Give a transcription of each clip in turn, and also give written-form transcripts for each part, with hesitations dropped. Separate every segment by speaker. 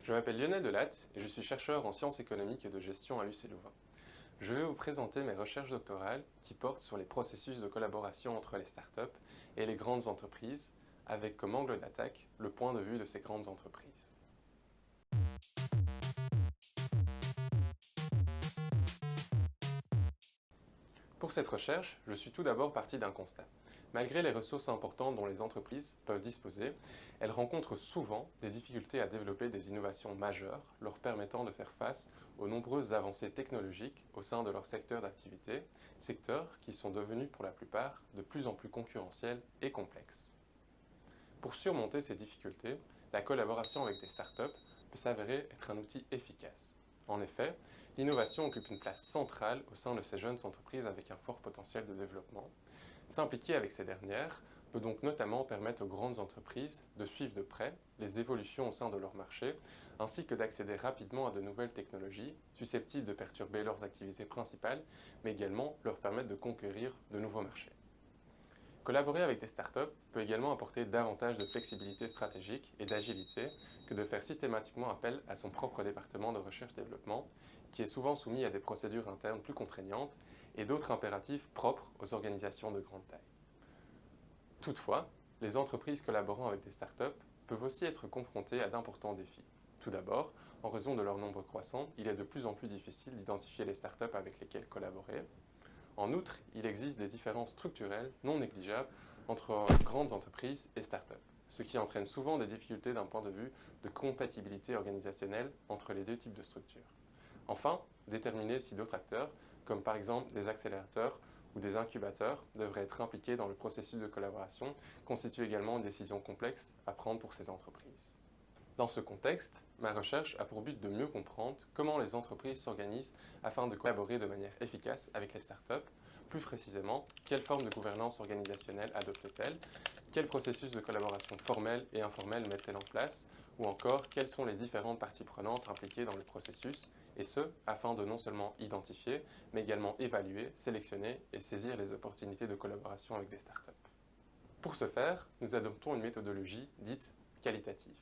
Speaker 1: Je m'appelle Lionel Delatte et je suis chercheur en sciences économiques et de gestion à UC Louvain. Je vais vous présenter mes recherches doctorales qui portent sur les processus de collaboration entre les startups et les grandes entreprises, avec comme angle d'attaque le point de vue de ces grandes entreprises. Pour cette recherche, je suis tout d'abord parti d'un constat. Malgré les ressources importantes dont les entreprises peuvent disposer, elles rencontrent souvent des difficultés à développer des innovations majeures leur permettant de faire face aux nombreuses avancées technologiques au sein de leur secteur d'activité, secteurs qui sont devenus pour la plupart de plus en plus concurrentiels et complexes. Pour surmonter ces difficultés, la collaboration avec des startups peut s'avérer être un outil efficace. En effet, l'innovation occupe une place centrale au sein de ces jeunes entreprises avec un fort potentiel de développement. S'impliquer avec ces dernières peut donc notamment permettre aux grandes entreprises de suivre de près les évolutions au sein de leur marché, ainsi que d'accéder rapidement à de nouvelles technologies susceptibles de perturber leurs activités principales, mais également leur permettre de conquérir de nouveaux marchés. Collaborer avec des startups peut également apporter davantage de flexibilité stratégique et d'agilité que de faire systématiquement appel à son propre département de recherche-développement, qui est souvent soumis à des procédures internes plus contraignantes et d'autres impératifs propres aux organisations de grande taille. Toutefois, les entreprises collaborant avec des startups peuvent aussi être confrontées à d'importants défis. Tout d'abord, en raison de leur nombre croissant, il est de plus en plus difficile d'identifier les startups avec lesquelles collaborer. En outre, il existe des différences structurelles non négligeables entre grandes entreprises et startups, ce qui entraîne souvent des difficultés d'un point de vue de compatibilité organisationnelle entre les deux types de structures. Enfin, déterminer si d'autres acteurs, comme par exemple des accélérateurs ou des incubateurs, devraient être impliqués dans le processus de collaboration, constitue également une décision complexe à prendre pour ces entreprises. Dans ce contexte, ma recherche a pour but de mieux comprendre comment les entreprises s'organisent afin de collaborer de manière efficace avec les startups. Plus précisément, quelle forme de gouvernance organisationnelle adoptent-elles, quels processus de collaboration formels et informels mettent-elles en place, ou encore quelles sont les différentes parties prenantes impliquées dans le processus, et ce, afin de non seulement identifier, mais également évaluer, sélectionner et saisir les opportunités de collaboration avec des startups. Pour ce faire, nous adoptons une méthodologie dite qualitative,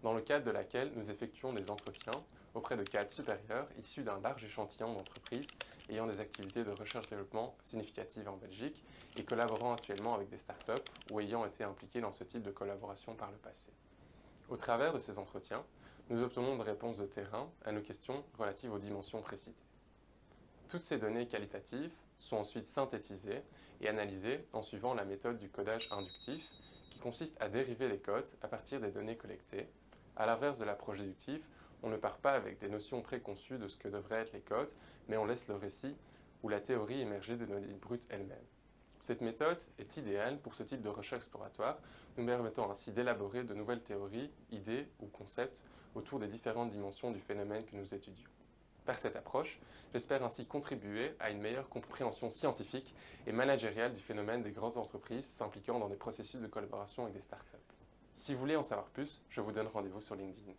Speaker 1: dans le cadre de laquelle nous effectuons des entretiens auprès de cadres supérieurs issus d'un large échantillon d'entreprises ayant des activités de recherche-développement significatives en Belgique et collaborant actuellement avec des startups ou ayant été impliqués dans ce type de collaboration par le passé. Au travers de ces entretiens, nous obtenons des réponses de terrain à nos questions relatives aux dimensions précitées. Toutes ces données qualitatives sont ensuite synthétisées et analysées en suivant la méthode du codage inductif qui consiste à dériver les codes à partir des données collectées. À l'inverse de l'approche déductive, on ne part pas avec des notions préconçues de ce que devraient être les codes, mais on laisse le récit ou la théorie émerger des données brutes elles-mêmes. Cette méthode est idéale pour ce type de recherche exploratoire, nous permettant ainsi d'élaborer de nouvelles théories, idées ou concepts autour des différentes dimensions du phénomène que nous étudions. Par cette approche, j'espère ainsi contribuer à une meilleure compréhension scientifique et managériale du phénomène des grandes entreprises s'impliquant dans des processus de collaboration avec des startups. Si vous voulez en savoir plus, je vous donne rendez-vous sur LinkedIn.